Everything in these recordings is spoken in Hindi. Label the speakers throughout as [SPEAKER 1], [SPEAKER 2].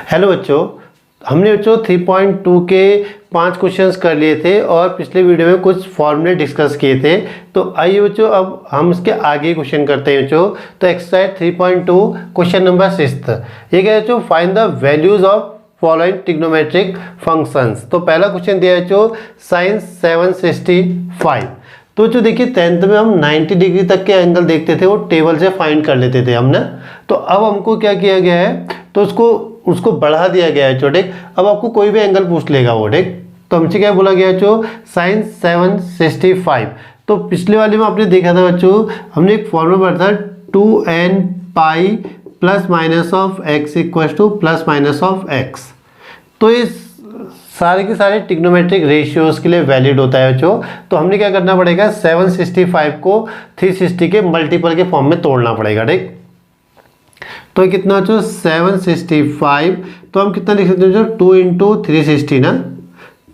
[SPEAKER 1] हेलो बच्चों, हमने बच्चों 3.2 के 5 क्वेश्चंस कर लिए थे और पिछले वीडियो में कुछ फॉर्मूले डिस्कस किए थे। तो आइए बच्चों अब हम इसके आगे क्वेश्चन करते हैं बच्चों। तो एक्सरसाइज 3.2 क्वेश्चन नंबर 6 ये क्या है बच्चों, find the values of following trigonometric functions. तो पहला क्वेश्चन दिया है बच्चों sin 765। तो जो देखिए 10th में हम 90 डिग्री तक के एंगल देखते थे, वो टेबल से फाइंड कर लेते थे हमने। तो अब हमको क्या किया गया है, तो उसको बढ़ा दिया गया है ठीक। अब आपको कोई भी एंगल पूछ लेगा वो ठीक। तो हमसे क्या बोला गया बच्चों, sin 765। तो पिछले वाले में आपने देखा था बच्चों, हमने एक फॉर्मूला पढ़ा था 2n pi plus minus of x equal two plus minus of x। तो इस सारे के सारे ट्रिग्नोमेट्रिक रेशियोज के लिए वैलिड होता है बच्चों। तो हमने क्या करना पड़ेगा, 765 को 360 के मल्टीपल के फॉर्म में तोड़ना पड़ेगा ठीक। तो कितना बच्चों 765, तो हम कितना लिख सकते हैं बच्चों 2 इंटू 360 ना,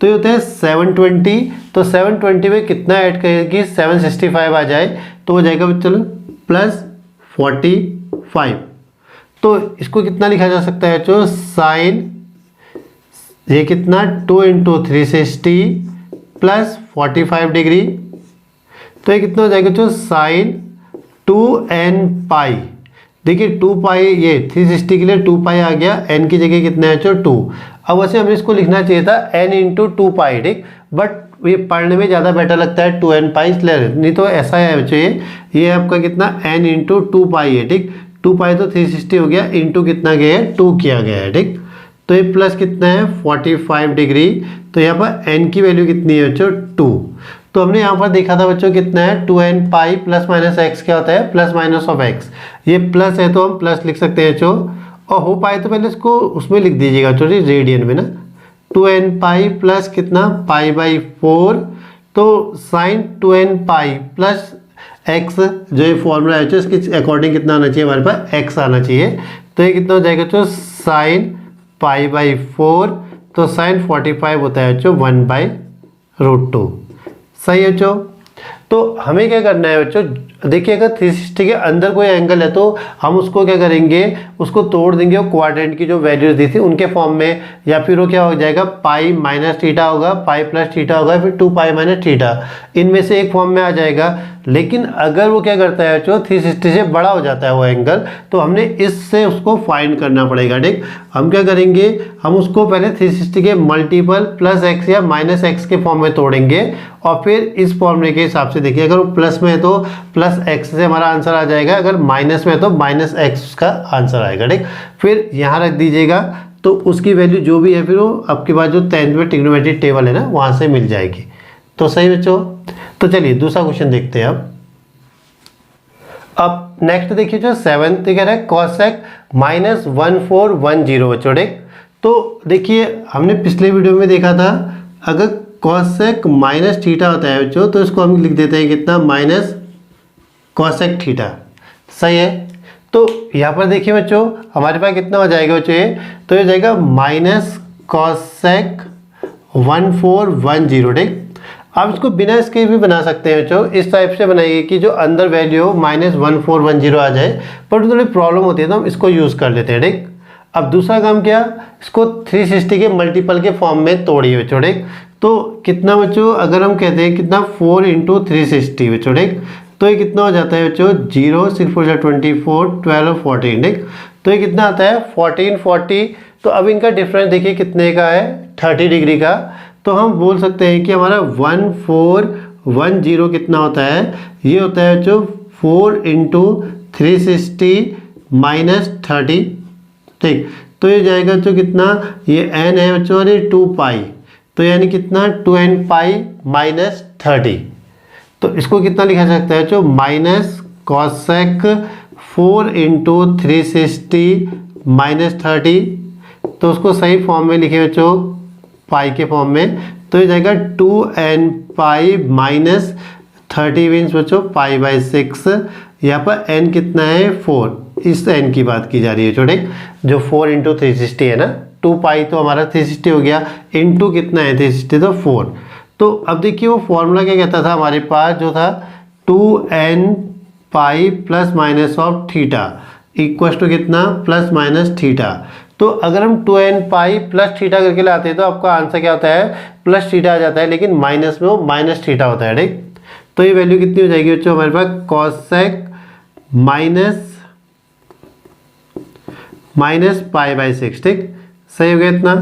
[SPEAKER 1] तो ये होता है 720। तो 720 में कितना ऐड करेगी 765 आ जाए तो हो जाएगा चलो प्लस 45। तो इसको कितना लिखा जा सकता है बच्चों, साइन ये कितना 2 इंटू 360 प्लस 45 डिग्री। तो ये कितना हो जाएगा बच्चों साइन 2n पाई। देखिए 2 पाई, ये 360 के लिए 2 पाई आ गया, n की जगह कितना है बच्चों 2। अब वैसे हमें इसको लिखना चाहिए था n इंटू 2 पाई ठीक, बट ये पढ़ने में ज़्यादा बेटर लगता है 2n पाई इसलिए, नहीं तो ऐसा है बच्चों ये आपका कितना n इंटू 2 पाई है ठीक। 2 पाई तो 360 हो गया, इंटू कितना गया है 2 किया गया है ठीक। तो ये प्लस कितना है 45 डिग्री। तो यहाँ पर n की वैल्यू कितनी है बच्चों 2। तो हमने यहाँ पर देखा था बच्चों कितना है 2n pi plus minus x क्या होता है प्लस माइनस ऑफ x। ये प्लस है तो हम प्लस लिख सकते हैं बच्चों, और हो पाए तो पहले इसको उसमें लिख दीजिएगा बच्चों रेडियन में ना। 2n पाई प्लस कितना पाई बाई 4। तो sign 2n pi plus x जो ये फॉर्मूला है इसके अकॉर्डिंग कितना आना चाहिए हमारे पास x आना चाहिए। तो ये कितना हो जाएगा बच्चों साइन पाई बाई 4। तो साइन 45 होता है बच्चों 1/√2। सही है बच्चों। तो हमें क्या करना है बच्चों, देखिए अगर 360 के अंदर कोई एंगल है तो हम उसको क्या करेंगे, उसको तोड़ देंगे और क्वाड्रेंट की जो वैल्यूज दी थी उनके फॉर्म में, या फिर वो क्या हो जाएगा पाई माइनस थीटा होगा, पाई प्लस थीटा होगा, फिर 2 पाई माइनस थीटा, इनमें से एक फॉर्म में आ जाएगा। लेकिन अगर वो क्या करता है बच्चों 360 से बड़ा हो जाता है वो एंगल, तो हमने इससे उसको फाइंड करना पड़ेगा ठीक। हम क्या करेंगे, हम उसको पहले 360 के मल्टीपल प्लस एक्स या माइनस एक्स के फॉर्म में तोड़ेंगे, और फिर इस फॉर्मूले के हिसाब से देखिए अगर वो प्लस में है तो प्लस एक्स से हमारा आंसर आ जाएगा, अगर माइनस में है तो माइनस एक्स का आंसर आएगा ठीक। फिर यहाँ रख दीजिएगा, तो उसकी वैल्यू जो भी है फिर वो आपके पास जो 10th में ट्रिग्नोमेट्रिक टेबल है ना वहाँ से मिल जाएगी। तो सही बच्चों। तो चलिए दूसरा क्वेश्चन देखते हैं अब नेक्स्ट देखिए जो 7th कह रहा है कॉसेक माइनस 1410 बच्चों ठीक। तो देखिए हमने पिछले वीडियो में देखा था, अगर कॉसेक माइनस थीटा होता है बच्चों तो इसको हम लिख देते हैं कितना माइनस कॉसेक थीटा। सही है। तो यहाँ पर देखिए बच्चों हमारे पास कितना हो जाएगा बच्चों ये, तो ये जाएगा माइनस कॉसेक 1410 ठीक। आप इसको बिना इसके भी बना सकते हैं बच्चों, इस टाइप से बनाइए कि जो अंदर वैल्यू माइनस 1410 आ जाए, पर थोड़ी प्रॉब्लम होती है तो हम इसको यूज़ कर लेते हैं ठीक। अब दूसरा काम क्या, इसको 360 के मल्टीपल के फॉर्म में तोड़िए बच्चों ठीक। तो कितना बच्चों, अगर हम कहते हैं कितना 4 इंटू 360 बच्चों ठीक, तो ये कितना हो जाता है बच्चों 0 6 4 24 12 14 ठीक। तो ये कितना आता है 14 40। तो अब इनका डिफरेंस देखिए कितने का है 30 डिग्री का। तो हम बोल सकते हैं कि हमारा 1410 कितना होता है, ये होता है जो 4 इंटू 360 माइनस 30 ठीक। तो ये जाएगा जो कितना, ये n है बच्चों और ये 2 पाई, तो यानी कितना 2n पाई माइनस 30। तो इसको कितना लिखा जा सकता है बच्चों माइनस कॉसेक 4 इंटू 360 माइनस 30। तो उसको सही फॉर्म में लिखे बच्चों पाई के फॉर्म में, तो ये जाएगा 2n पाई माइनस 30 मीन्स बच्चों पाई बाई 6। यहाँ पर n कितना है 4, इस n की बात की जा रही है छोटे, जो 4 इंटू 360 है ना, 2 पाई तो हमारा 360 हो गया, इंटू कितना है 360 तो 4। तो अब देखिए वो फॉर्मूला क्या कहता था हमारे पास, जो था 2n pi plus minus of theta equal to कितना प्लस माइनस थीटा। तो अगर हम 2n पाई प्लस थीटा करके लाते हैं तो आपका आंसर क्या होता है, प्लस थीटा आ जाता है, लेकिन माइनस में वो माइनस थीटा होता है। ठीक, तो ये वैल्यू कितनी हो जाएगी बच्चों हमारे पास, कॉसेक माइनस पाई बाई 6। ठीक, सही हो गया इतना।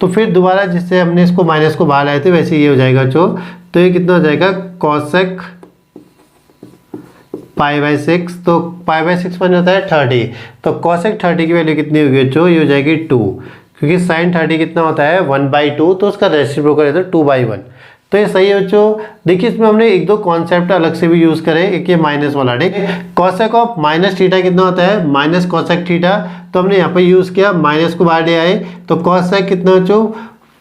[SPEAKER 1] तो फिर दोबारा जिससे हमने इसको माइनस को बाहर लाए थे वैसे ये हो जाएगा बच्चों। तो ये कितना हो जाएगा, कॉसेक पाई बाई 6। तो पाई बाई 6 बन जाता है 30। तो कॉसेक 30 की वैल्यू कितनी होगी बच्चों, ये हो जाएगी 2, क्योंकि साइन 30 कितना होता है 1/2, तो उसका रेसिप्रोकल है तो 2/1। तो ये सही है बच्चों। देखिए इसमें हमने एक दो कॉन्सेप्ट अलग से भी यूज करें, एक ये माइनस वाला। ठीक, कॉसेक ऑफ माइनस थीटा कितना होता है, माइनस कॉसेक थीटा। तो हमने यहाँ पे यूज किया, माइनस को बाहर ले आए, तो कॉसेक कितना बच्चों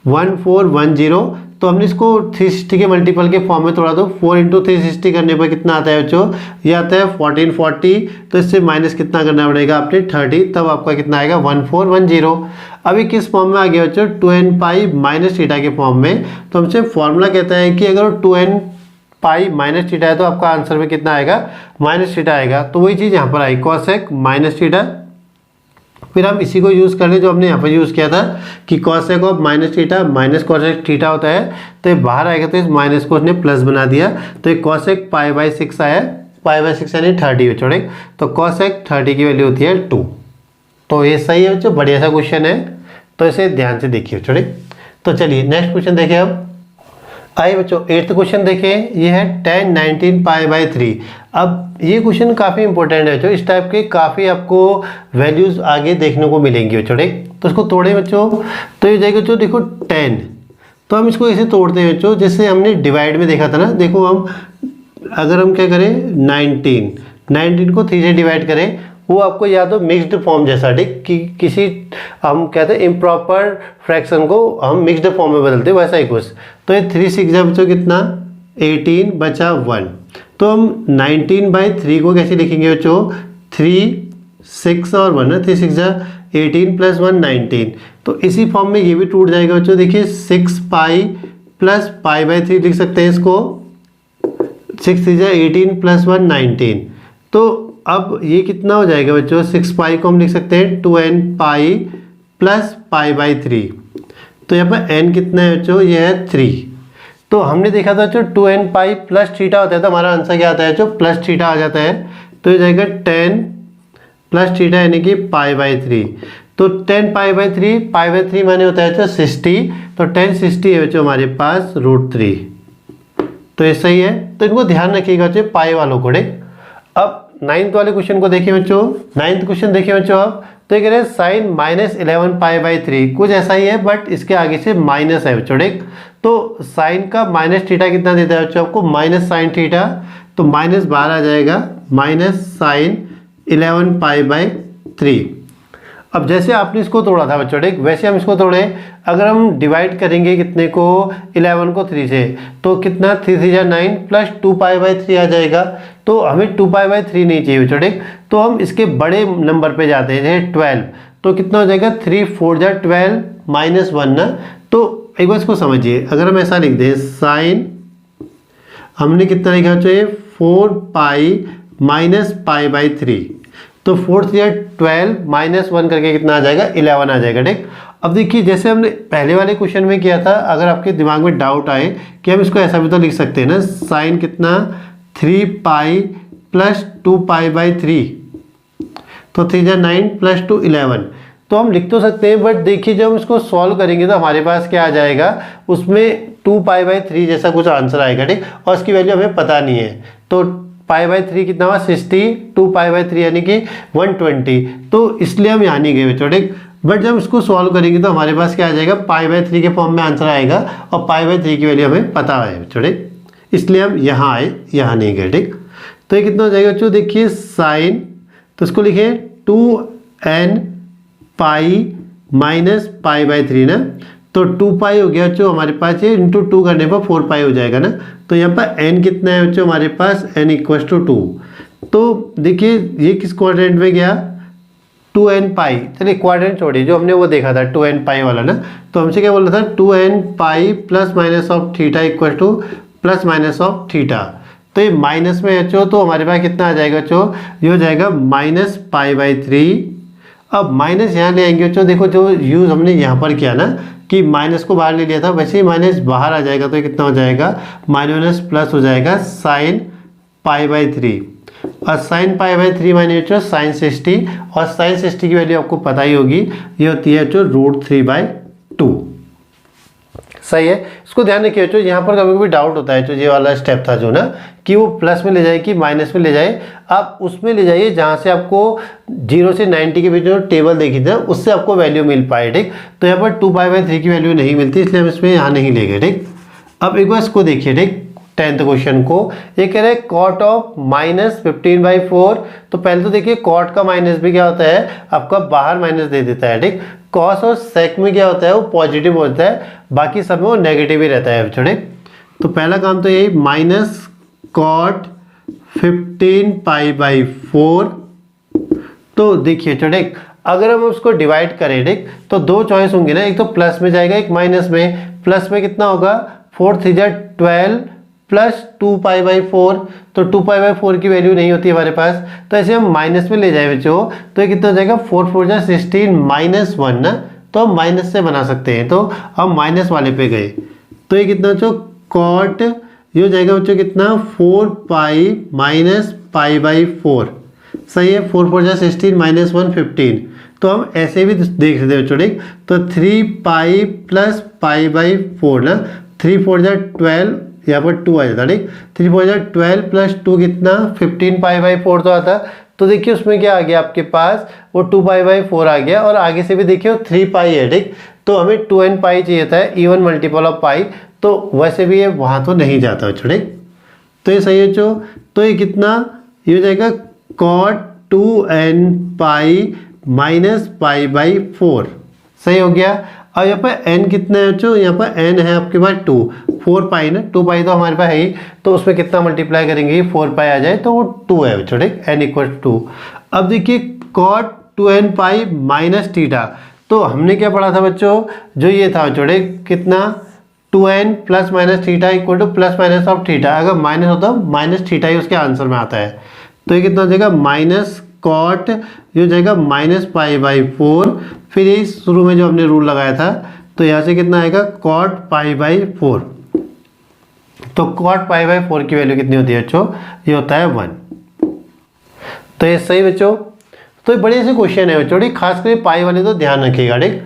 [SPEAKER 1] 1410। तो हमने इसको 360 के मल्टीपल के फॉर्म में तोड़ा, तो 4 × 360 करने पर कितना आता है बच्चों, ये आता है 1440। तो इससे माइनस कितना करना पड़ेगा आपने 30, तब आपका कितना आएगा 1410। अभी किस फॉर्म में आ गया बच्चों, 2n पाई माइनस थीटा के फॉर्म में। तो हमसे फॉर्मूला कहता है कि अगर 2n पाई माइनस थीटा है तो आपका आंसर में कितना आएगा, माइनस थीटा आएगा। तो वही चीज़ यहाँ पर आई, कॉसेक माइनस थीटा। फिर हम इसी को यूज़ कर लें जो हमने यहाँ पर यूज़ किया था कि cosec of minus theta minus cosec theta होता है। तो ये बाहर आएगा तो इस माइनस को उसने प्लस बना दिया, तो ये कॉसेक पाई बाई 6 आया, पाई बाई 6 यानी 30 बच्चों। ठीक, तो कॉसेक 30 की वैल्यू होती है 2। तो ये सही है बच्चों, बढ़िया सा क्वेश्चन है, तो इसे ध्यान से देखिए बच्चों। ठीक, तो चलिए नेक्स्ट क्वेश्चन देखें अब। आइए बच्चों 8th क्वेश्चन देखें, ये है tan 19 पाई बाई 3। अब ये क्वेश्चन काफ़ी इंपॉर्टेंट है बच्चों, इस टाइप के काफ़ी आपको वैल्यूज़ आगे देखने को मिलेंगी बच्चों। ठीक, तो इसको तोड़े बच्चों, तो ये जाएगा बच्चों, देखो 10, तो हम इसको ऐसे तोड़ते हैं बच्चों जैसे हमने डिवाइड में देखा था ना। देखो हम अगर हम क्या करें, 19 को 3 से डिवाइड करें, वो आपको या तो मिक्स्ड फॉर्म जैसा, ठीक, कि किसी हम कहते हैं इम्प्रॉपर फ्रैक्शन को हम मिक्स्ड फॉर्म में बदलते हैं, वैसा ही कुछ। तो ये 3 6 बच्चों कितना 18 बचा 1। तो हम 19/3 को कैसे लिखेंगे बच्चों, 3 6 और 1 ना, 3 6 18 + 1 19। तो इसी फॉर्म में ये भी टूट जाएगा बच्चों। देखिए 6 पाई प्लस पाई बाई 3 लिख सकते हैं इसको, 6 3 18 + 1 19। तो अब ये कितना हो जाएगा बच्चों, 6 पाई को हम लिख सकते हैं 2n pi plus pi by 3। तो यहाँ पर n कितना है बच्चों, ये है 3। तो हमने देखा था बच्चों 2n पाई प्लस थीटा होता है, तो हमारा आंसर क्या आता है बच्चों, प्लस थीटा आ जाता है। तो ये जाएगा 10 प्लस थीटा यानी कि पाई बाई 3। तो 10 पाई बाई 3 माने होता है बच्चों 60। तो 10 60 है बच्चों हमारे पास √3। तो ये सही है, तो इनको ध्यान रखिएगा बच्चों पाई वालों को। अब 9th वाले क्वेश्चन को देखिए बच्चों, 9th क्वेश्चन देखिए बच्चों आप। तो ये कह रहे हैं साइन -11 पाई बाई 3, कुछ ऐसा ही है बट इसके आगे से माइनस है बच्चों। ठीक, तो साइन का माइनस थीटा कितना देता है बच्चों आपको, माइनस साइन थीटा। तो माइनस बाहर आ जाएगा, माइनस साइन 11 पाई बाई 3। अब जैसे आपने इसको तोड़ा था बच्चों, ठीक, वैसे हम इसको तोड़े। अगर हम डिवाइड करेंगे कितने को, 11 को 3 से, तो कितना 3 3 9 प्लस 2 पाई बाई 3 आ जाएगा। तो हमें 2 पाई बाई 3 नहीं चाहिए बच्चों। ठीक, तो हम इसके बड़े नंबर पे जाते हैं, जैसे 12। तो कितना हो जाएगा 3 4 12 -1 ना। तो एक बार इसको समझिए, अगर हम ऐसा लिख दें, साइन हमने कितना लिखा चाहिए 4 पाई माइनस पाई बाई 3। तो 4 3 12 -1 करके कितना आ जाएगा, 11 आ जाएगा। ठीक, अब देखिए जैसे हमने पहले वाले क्वेश्चन में किया था, अगर आपके दिमाग में डाउट आए कि हम इसको ऐसा भी तो लिख सकते हैं ना, साइन कितना 3 पाई प्लस 2 पाई बाई 3। तो 3 9 प्लस 2 11। तो हम लिख तो सकते हैं, बट देखिए जब हम इसको सॉल्व करेंगे तो हमारे पास क्या आ जाएगा, उसमें 2 पाई बाई 3 जैसा कुछ आंसर आएगा। ठीक, और उसकी वैल्यू हमें पता नहीं है। तो पाई बाई 3 कितना हुआ 60, 2 पाई बाई 3 यानी कि 120। तो इसलिए हम यहाँ नहीं गए बच्चों। ठीक, बट जब इसको सॉल्व करेंगे तो हमारे पास क्या आ जाएगा, पाई बाई 3 के फॉर्म में आंसर आएगा, और पाई बाई 3 की वैल्यू हमें पता है बच्चों। ठीक, इसलिए हम यहाँ आए, यहाँ नहीं गए। ठीक, तो ये कितना हो जाएगा बच्चों, देखिए साइन, तो इसको लिखे 2n pi minus pi by 3 ना। तो 2 पाई हो गया बच्चों हमारे पास, ये इंटू 2 करने पर 4 पाई हो जाएगा ना। तो यहाँ पर n कितना है बच्चों हमारे पास, n = 2। तो देखिए ये किस क्वाड्रेंट में गया, 2n पाई। चलिए क्वाड्रेंट छोड़िए, जो हमने वो देखा था 2n पाई वाला ना। तो हमसे क्या बोला था, 2n pi plus minus of theta equal two plus minus of theta. तो ये माइनस में बच्चों, तो हमारे पास कितना आ जाएगा बच्चों, ये हो जाएगा -पाई बाई 3। अब माइनस यहाँ ले आएंगे बच्चों, देखो जो यूज़ हमने यहाँ पर किया ना कि माइनस को बाहर ले लिया था, वैसे ही माइनस बाहर आ जाएगा तो ये कितना हो जाएगा, माइनस प्लस हो जाएगा साइन π/3 और साइन π/3 माइनस बच्चों साइन 60 और साइन 60 की वैल्यू आपको पता ही होगी, ये होती है बच्चों √3/2। सही है, इसको ध्यान रखिए बच्चों, यहाँ पर कभी कभी डाउट होता है जो ये वाला स्टेप था जो ना कि वो प्लस में ले जाए कि माइनस में ले जाए, आप उसमें ले जाइए जहाँ से आपको 0 से 90 के बीच जो टेबल देखी थी उससे आपको वैल्यू मिल पाए। ठीक, तो यहाँ पर 2π/3 की वैल्यू नहीं मिलती, इसलिए हम इसमें यहाँ नहीं लेंगे। ठीक, अब एक बार इसको देखिए। ठीक, 10th क्वेश्चन को ये कह रहे हैं कॉट ऑफ -15/4। तो पहले तो देखिए कॉट का माइनस भी क्या होता है, आपका बाहर माइनस दे देता है। ठीक, कॉस और सेक में क्या होता है, वो पॉजिटिव होता है, बाकी सब में वो नेगेटिव ही रहता है। छोड़े, तो पहला काम तो यही माइनस कॉट 15π/4। तो देखिए छोटे, अगर हम उसको डिवाइड करें ठीक, तो दो चॉइस होंगे ना, एक तो प्लस में जाएगा एक माइनस में। प्लस में कितना होगा, 4 3 12 प्लस 2π/4, तो 2π/4 की वैल्यू नहीं होती हमारे पास, तो ऐसे हम माइनस में ले जाए बच्चों तो ये कितना हो जाएगा, 4 4 16 -1 ना, तो हम माइनस से बना सकते हैं। तो हम माइनस वाले पे गए तो ये कितना बच्चों, कॉट ये हो जाएगा बच्चों कितना, 4π माइनस π/4। सही है, 4 4 16 -1 15। तो हम ऐसे भी देख सकते हैं बच्चों। ठीक, तो 3π प्लस π/4 ना, 3 4 12, यहाँ पर 2 आ जाता। ठीक, 3 4 12 प्लस 2 कितना, 15π/4 तो आता। तो देखिए उसमें क्या आ गया आपके पास, वो 2π/4 आ गया, और आगे से भी देखिए 3π है। ठीक, तो हमें 2n पाई चाहिए था, इवन मल्टीपल ऑफ पाई, तो वैसे भी ये वहाँ तो नहीं जाता बच्चों। ठीक, तो ये सही है बच्चों, तो ये कितना, ये हो जाएगा cot 2n पाई माइनस π/4। सही हो गया। अब यहाँ पर n कितना है बच्चों, यहाँ पर n है आपके पास 2, 4π ना, 2π तो हमारे पास है ही, तो उसमें कितना मल्टीप्लाई करेंगे, 4π आ जाए तो वो 2 है बच्चों। ठीक, n = 2। अब देखिए cot 2n pi minus theta, तो हमने क्या पढ़ा था बच्चों, जो ये था बच्चों कितना, 2n plus minus theta equal two plus minus of theta, अगर माइनस होता है माइनस थीटा ही उसके आंसर में आता है। तो ये कितना हो जाएगा, माइनस कॉट ये हो जाएगा माइनस π/4, फिर यही शुरू में जो हमने रूल लगाया था, तो यहाँ से कितना आएगा, कॉट π/4। तो कॉट π/4 की वैल्यू कितनी होती है बच्चों, ये होता है 1। तो ये सही बच्चों, तो ये बड़े से क्वेश्चन है बच्चों। ठीक, खास करके पाई वाले तो ध्यान रखिएगा। ठीक,